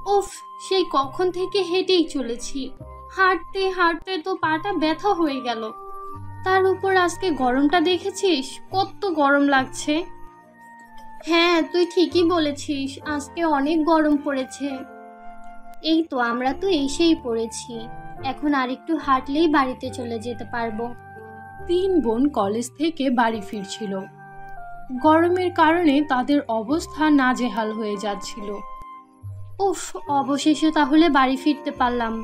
উফ, সেই কখন থেকে হেঁটেই চলেছি। হাঁটতে হাঁটতে তো পাটা ব্যথা হয়ে গেল। তার উপর আজকে গরমটা দেখেছিস, কত গরম লাগছে। হ্যাঁ, তুই ঠিকই বলেছিস, আজকে অনেক গরম পড়েছে। এই তো আমরা তো এসেই পড়েছি। এখন আরেকটু হাঁটলেই বাড়িতে চলে যেতে পারবো। তিন বোন কলেজ থেকে বাড়ি ফিরছিল। গরমের কারণে তাদের অবস্থা নাজেহাল হয়ে যাচ্ছিল। উফ, অবশেষে তাহলে বাড়ি ফিরতে পারলাম।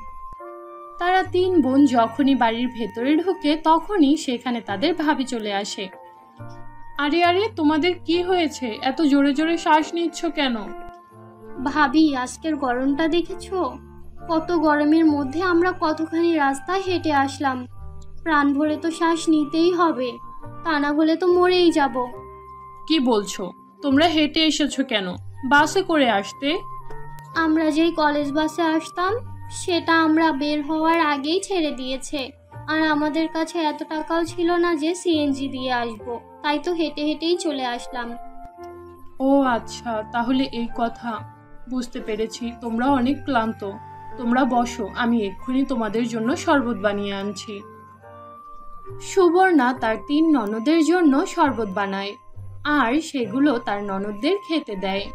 তারা তিন বোন যখনই বাড়ির ভেতরে ঢোকে তখনই সেখানে তাদের ভাবি চলে আসে। আরে আরে, তোমাদের কি হয়েছে? এত জোরে জোরে শ্বাস নিচ্ছ কেন? ভাবি, আজকের গরমটা দেখেছো? কত গরমের মধ্যে আমরা কতখানি রাস্তা হেঁটে আসলাম। প্রাণ ভরে তো শ্বাস নিতেই হবে, তা না হলে তো মরেই যাব। কি বলছো? তোমরা হেঁটে এসেছো কেন? বাসে করে আসতে। আমরা যেই কলেজ বাসে আসতাম সেটা আমরা বের হওয়ার আগেই ছেড়ে দিয়েছে। আর আমাদের কাছে এত টাকাও ছিল না যে সিএনজি দিয়ে আসবো, তাই তো হেঁটে হেঁটেই চলে আসলাম। ও আচ্ছা, তাহলে এই কথা। বুঝতে পেরেছি, তোমরা অনেক ক্লান্ত। তোমরা বসো, আমি এক্ষুনি তোমাদের জন্য শরবত বানিয়ে আনছি। সুবর্ণা তার তিন ননদের জন্য শরবত বানায় আর সেগুলো তার ননদদের খেতে দেয়।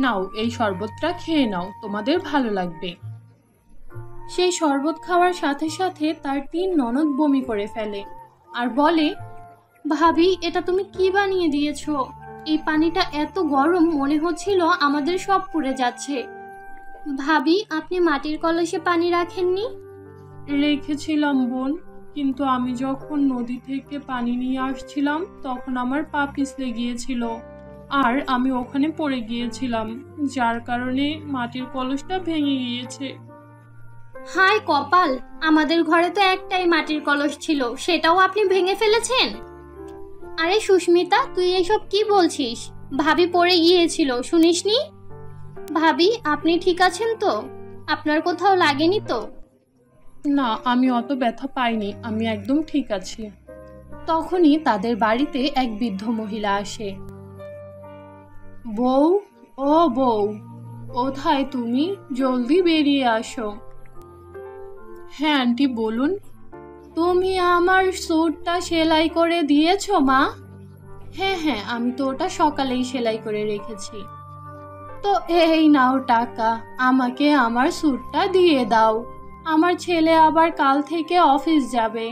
নাও, এই শরবতটা খেয়ে নাও, তোমাদের ভালো লাগবে। সেই শরবত খাওয়ার সাথে সাথে তার তিন ননদ বমি করে ফেলে আর বলে, ভাবি, এটা তুমি কি বানিয়ে দিয়েছো? এই পানিটা এত গরম, মনে হচ্ছিল আমাদের সব পুড়ে যাচ্ছে। ভাবি, আপনি মাটির কলসে পানি রাখেননি? রেখেছিলাম বোন, কিন্তু আমি যখন নদী থেকে পানি নিয়ে আসছিলাম তখন আমার পা পিছলে গিয়েছিল আর আমি ওখানে পড়ে গিয়েছিলাম, যার কারণে মাটির কলসটা ভেঙে গিয়েছে। হায় কপাল, আমাদের ঘরে তো একটাই মাটির কলস ছিল, সেটাও আপনি ভেঙে ফেলেছেন। আরে সুস্মিতা, তুই এসব কি বলছিস? ভাবি পড়ে গিয়েছিল, শুনিসনি? ভাবি, আপনি ঠিক আছেন তো? আপনার কোথাও লাগেনি তো? না, আমি অত ব্যথা পাইনি, আমি একদম ঠিক আছি। তখনই তাদের বাড়িতে এক বৃদ্ধ মহিলা আসে। বউ, ও বউ, কোথায় তুমি? জলদি বেরিয়ে আসো। হ্যাঁ আন্টি, বলুন। তুমি আমার স্যুটটা সেলাই করে দিয়েছো মা? হ্যাঁ হ্যাঁ, আমি তো ওটা সকালেই সেলাই করে রেখেছি। তো এই নাও টাকা, আমাকে আমার স্যুটটা দিয়ে দাও, আমার ছেলে আবার কাল থেকে অফিস যাবে।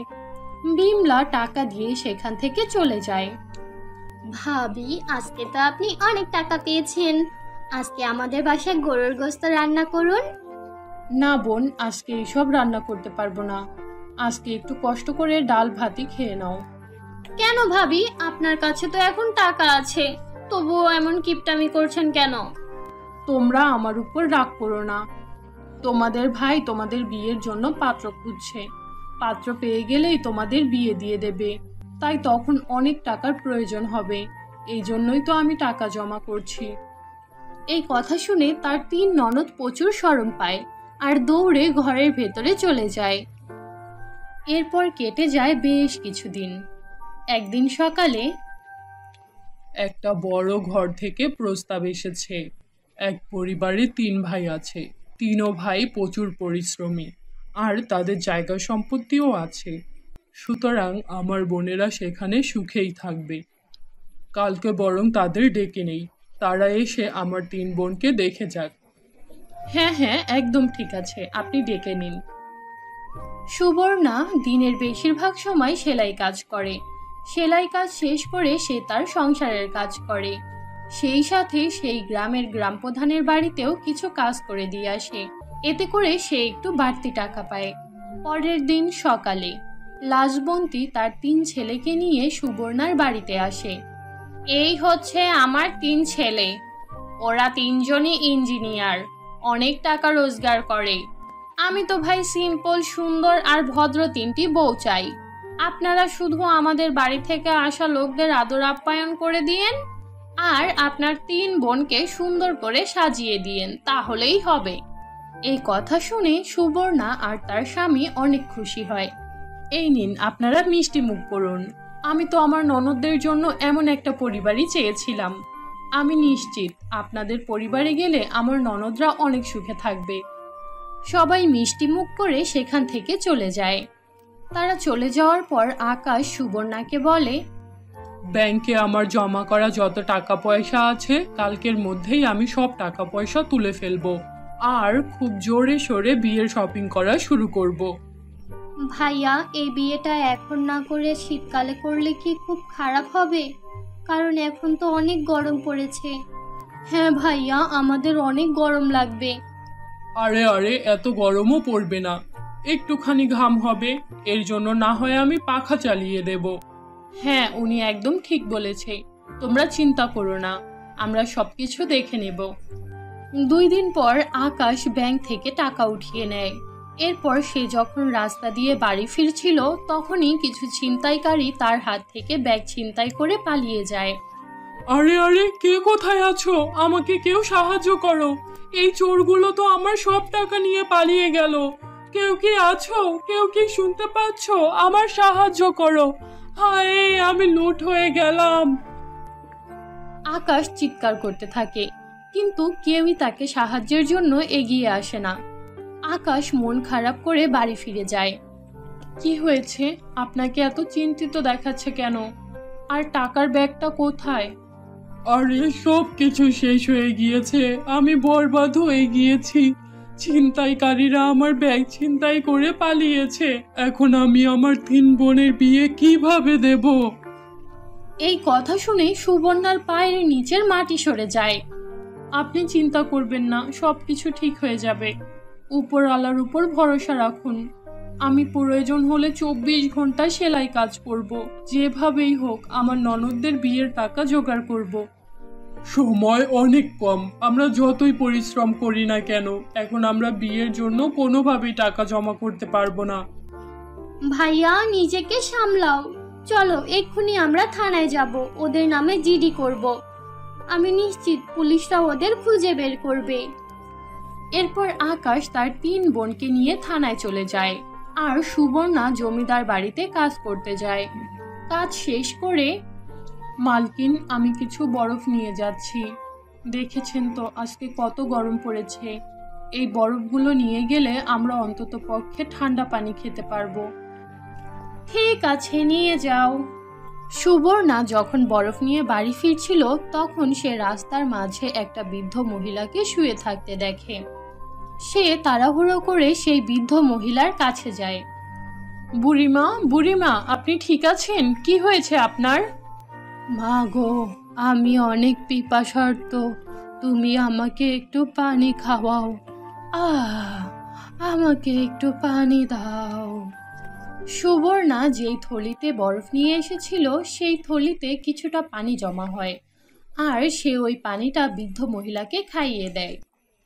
বিমলা টাকা দিয়ে সেখান থেকে চলে যায়। ভাবি, আজকে তো আপনি অনেক টাকা পেয়েছেন। আজকে আমাদের বাসায় গরুর গোশত রান্না করুন। না বোন, আজকে এসব রান্না করতে পারবো না, আজকে একটু কষ্ট করে ডাল ভাতই খেয়ে নাও। কেন ভাবি, আপনার কাছে তো এখন টাকা আছে, তবুও এমন কিপটামি করছেন কেন? তোমরা আমার উপর রাগ করো না। তোমাদের ভাই তোমাদের বিয়ের জন্য পাত্র খুঁজছে, পাত্র পেয়ে গেলেই তোমাদের বিয়ে দিয়ে দেবে, তাই তখন অনেক টাকার প্রয়োজন হবে, এই জন্যই তো আমি টাকা জমা করছি। এই কথা শুনে তার তিন ননদ প্রচুর শরম পায় আর দৌড়ে ঘরের ভেতরে চলে যায়। এরপর কেটে যায় বেশ কিছুদিন। একদিন সকালে একটা বড় ঘর থেকে প্রস্তাব এসেছে। এক পরিবারে তিন ভাই আছে, তিনও ভাই প্রচুর পরিশ্রমী আর তাদের জায়গা সম্পত্তিও আছে, সুতরাং আমার বোনেরা সেখানে সুখেই থাকবে। কালকে বরং তাদের ডেকে নেই, তারা এসে আমার তিন বোনকে দেখে যাক। হ্যাঁ হ্যাঁ, একদম ঠিক আছে, আপনি ডেকে নিন। সুবর্ণা দিনের বেশিরভাগ সময় সেলাই কাজ করে। সেলাই কাজ শেষ করে সে তার সংসারের কাজ করে, সেই সাথে সেই গ্রামের গ্রাম প্রধানের বাড়িতেও কিছু কাজ করে দিয়ে আসে, এতে করে সে একটু বাড়তি টাকা পায়। পরের দিন সকালে লাজবন্তী তার তিন ছেলেকে নিয়ে সুবর্ণার বাড়িতে আসে। এই হচ্ছে আমার তিন ছেলে, ওরা তিনজনই ইঞ্জিনিয়ার, অনেক টাকা রোজগার করে। আমি তো ভাই সিম্পল, সুন্দর আর ভদ্র তিনটি বউ চাই। আপনারা শুধু আমাদের বাড়ি থেকে আসা লোকদের আদর আপ্যায়ন করে দিয়েন আর আপনার তিন বোনকে সুন্দর করে সাজিয়ে দিয়েন, তাহলেই হবে। এই কথা শুনে সুবর্ণা আর তার স্বামী অনেক খুশি হয়। এই নিন, আপনারা মিষ্টি মুখ করুন, আমি তো আমার ননদদের জন্য এমন একটা পরিবারই চেয়েছিলাম। আমি নিশ্চিত আপনাদের পরিবারে গেলে আমার ননদরা অনেক সুখে থাকবে। সবাই মিষ্টি মুখ করে সেখান থেকে চলে যায়। তারা চলে যাওয়ার পর আকাশ সুবর্ণাকে বলে, ব্যাংকে আমার জমা করা যত টাকা পয়সা আছে কালকের মধ্যেই আমি সব টাকা পয়সা তুলে ফেলবো, আর খুব জোরে সোরে বিয়ের শপিং করা শুরু করব। ভাইয়া, এই বিয়েটা এখন না করে শীতকালে করলে কি খুব খারাপ হবে? কারণ এখন তো অনেক গরম পড়েছে। হ্যাঁ ভাইয়া, আমাদের অনেক গরম লাগবে। আরে আরে, এত গরমও পড়বে না, একটুখানি ঘাম হবে, এর জন্য না হয় আমি পাখা চালিয়ে দেব। হ্যাঁ, উনি একদম ঠিক বলেছে, তোমরা চিন্তা করো না, আমরা সবকিছু দেখে নেব। 2 দিন পর আকাশ ব্যাংক থেকে টাকা উঠিয়ে নেয়। এরপর সে যখন রাস্তা দিয়ে বাড়ি ফিরছিল তখনই কিছু ছিনতাইকারী তার হাত থেকে ব্যাগ ছিনতাই করে পালিয়ে যায়। আরে আরে, কে কোথায় আছো? আমাকে কেউ সাহায্য করো, এই চোরগুলো তো আমার সব টাকা নিয়ে পালিয়ে গেল। কেউ কি আছো? কেউ কি শুনতে পাচ্ছ? আমার সাহায্য করো, হায় আমি লুট হয়ে গেলাম। আকাশ চিৎকার করতে থাকে, কিন্তু কেউই তাকে সাহায্যের জন্য এগিয়ে আসে না। আকাশ মন খারাপ করে বাড়ি ফিরে যায়। কি হয়েছে? আপনাকে এত চিন্তিত দেখাচ্ছে কেন? আর টাকার ব্যাগটা কোথায়? আরে, সব কিছু শেষ হয়ে গিয়েছে, আমি বরবাদ হয়ে গিয়েছি। ছিনতাইকারীরা আমার ব্যাগ ছিনতাই করে পালিয়েছে। এখন আমি আমার 3 বোনের বিয়ে কিভাবে দেব? এই কথা শুনে সুবর্ণার পায়ের নিচের মাটি সরে যায়। আপনি চিন্তা করবেন না, সবকিছু ঠিক হয়ে যাবে। উপরওয়ালার উপর ভরসা রাখুন। আমি প্রয়োজন হলে 24 ঘন্টা সেলাই কাজ করব, যেভাবেই হোক আমার ননদদের বিয়ের টাকা জোগাড় করব। সময় অনেক কম, আমরা যতই পরিশ্রম করি না কেন এখন আমরা বিয়ের জন্য কোনোভাবেই টাকা জমা করতে পারবো না। ভাইয়া, নিজেকে সামলাও। চলো এক্ষুনি আমরা থানায় যাব, ওদের নামে জিডি করব। আমি নিশ্চিত পুলিশরা ওদের খুঁজে বের করবে। এরপর আকাশ তার 3 বোনকে নিয়ে থানায় চলে যায়, আর সুবর্ণা জমিদার বাড়িতে কাজ করতে যায়। কাজ শেষ করে, মালকিন, আমি কিছু বরফ নিয়ে যাচ্ছি। দেখেছেন তো আজকে কত গরম পড়েছে, এই বরফগুলো নিয়ে গেলে আমরা অন্তত পক্ষে ঠান্ডা পানি খেতে পারবো। ঠিক আছে, নিয়ে যাও। সুবর্ণা যখন বরফ নিয়ে বাড়ি ফিরছিল তখন সে রাস্তার মাঝে একটা বৃদ্ধ মহিলাকে শুয়ে থাকতে দেখে। সে তাড়াহুড়ো করে সেই বৃদ্ধ মহিলার কাছে যায়। বুড়িমা, বুড়িমা, আপনি ঠিক আছেন? কি হয়েছে আপনার? মা গো, আমি অনেক পিপাসার্ত, তুমি আমাকে একটু পানি খাওয়াও। আমাকে একটু পানি দাও। সুবর্ণা যেই থলিতে বরফ নিয়ে এসেছিল সেই থলিতে কিছুটা পানি জমা হয়, আর সে ওই পানিটা বৃদ্ধ মহিলাকে খাইয়ে দেয়।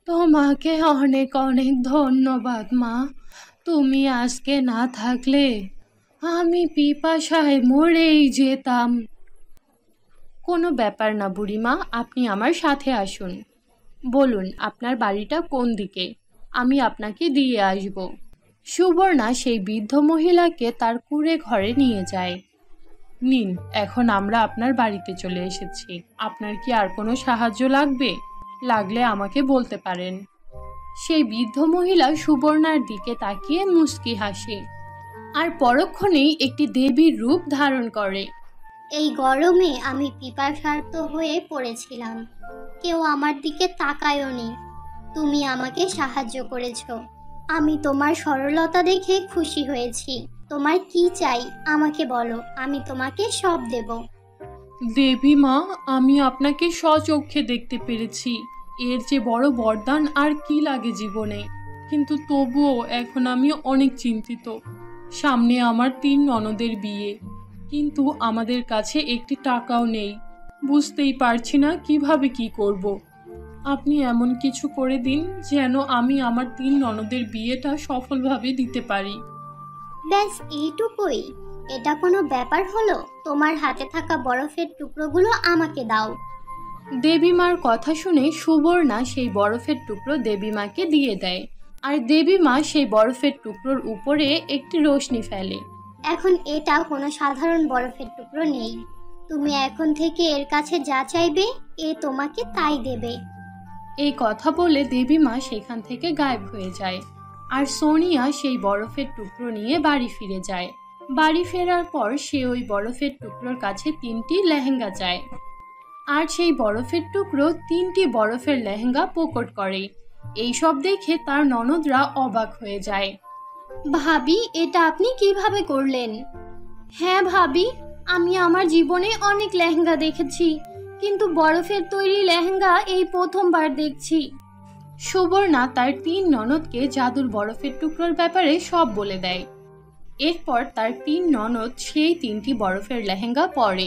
তোমাকে অনেক অনেক ধন্যবাদ মা, তুমি আজকে না থাকলে আমি পিপাসায় মরেই যেতাম। কোনো ব্যাপার না বুড়িমা, আপনি আমার সাথে আসুন। বলুন আপনার বাড়িটা কোন দিকে, আমি আপনাকে দিয়ে আসব। সুবর্ণা সেই বৃদ্ধ মহিলাকে তার কুঁড়ে ঘরে নিয়ে যায়। নিন, এখন আমরা আপনার বাড়িতে চলে এসেছি। আপনার কি আর কোনো সাহায্য লাগবে? লাগলে আমাকে বলতে পারেন। সেই বৃদ্ধ মহিলা সুবর্ণার দিকে তাকিয়ে মুচকি হাসে, আর পরক্ষণেই একটি দেবীর রূপ ধারণ করে। এই গরমে আমি পিপাসার্ত হয়ে পড়েছিলাম, কেউ আমার দিকে তাকায়ওনি। তুমি আমাকে সাহায্য করেছো, আমি তোমার সরলতা দেখে খুশি হয়েছি। তোমার কি চাই আমাকে বলো, আমি তোমাকে সব দেব। দেবী মা, আমি আপনাকে স্বচক্ষে দেখতে পেরেছি, এর যে বড় বরদান আর কি লাগে জীবনে। কিন্তু তবুও এখন আমি অনেক চিন্তিত। সামনে আমার 3 ননদের বিয়ে, কিন্তু আমাদের কাছে একটি টাকাও নেই। বুঝতেই পারছি না কিভাবে কি করব। আপনি এমন কিছু করে দিন যেন আমি আমার 3 ননদের বিয়েটা সফলভাবে দিতে পারি। ব্যাস এইটুকুই? এটা কোনো ব্যাপার হলো? তোমার হাতে থাকা বরফের টুকরোগুলো আমাকে দাও। দেবীমার কথা শুনে সুবর্ণা সেই বরফের টুকরো দেবীমাকে দিয়ে দেয়, আর দেবীমা সেই বরফের টুকরোর উপরে একটি রোশনি ফেলে। এখন এটা কোনো সাধারণ বরফের টুকরো নেই, তুমি এখন থেকে এর কাছে যা চাইবে এ তোমাকে তাই দেবে। এই কথা বলে দেবীমা সেখান থেকে গায়েব হয়ে যায়। আর সোনিয়া সেই বরফের টুকরো নিয়ে বাড়ি ফিরে যায়। বাড়ি ফেরার পর সে ওই বরফের টুকরোর কাছে 3টি লেহেঙ্গা চায়। আর সেই বরফের টুকরো 3টি বরফের লেহেঙ্গা প্রকট করে। এইসব দেখে তার ননদরা অবাক হয়ে যায়। ভাবি, এটা আপনি কিভাবে করলেন? হ্যাঁ ভাবি, আমি আমার জীবনে অনেক লেহেঙ্গা দেখেছি, কিন্তু বরফের তৈরি লেহেঙ্গা এই প্রথমবার দেখছি। সুবর্ণা তার 3 ননদকে জাদুর বরফের টুকরোর ব্যাপারে সব বলে দেয়। এরপর তার 3 ননদ সেই 3টি বরফের লেহেঙ্গা পরে।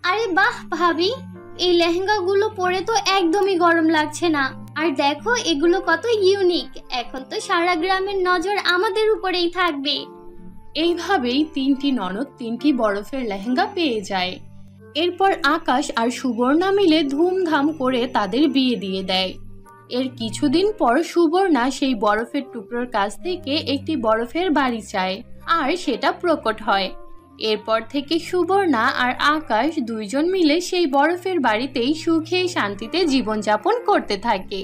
আরে বাহ ভাবি, এই লেহেঙ্গাগুলো পরে তো একদমই গরম লাগছে না। আর দেখো এগুলো কত ইউনিক। এখন তো সারা গ্রামের নজর আমাদের উপরেই থাকবে। এইভাবেই 3টি ননদ 3টি বরফের লেহেঙ্গা পেয়ে যায়। এরপর আকাশ আর সুবর্ণা মিলে ধুমধাম করে তাদের বিয়ে দিয়ে দেয়। এর কিছুদিন পর সুবর্ণা সেই বরফের টুকরোর কাছ থেকে একটি বরফের বাড়ি চায়, আর সেটা প্রকট হয়। এরপর থেকে সুবর্ণা আর আকাশ দুইজন মিলে সেই বরফের বাড়িতেই সুখে শান্তিতে জীবনযাপন করতে থাকে।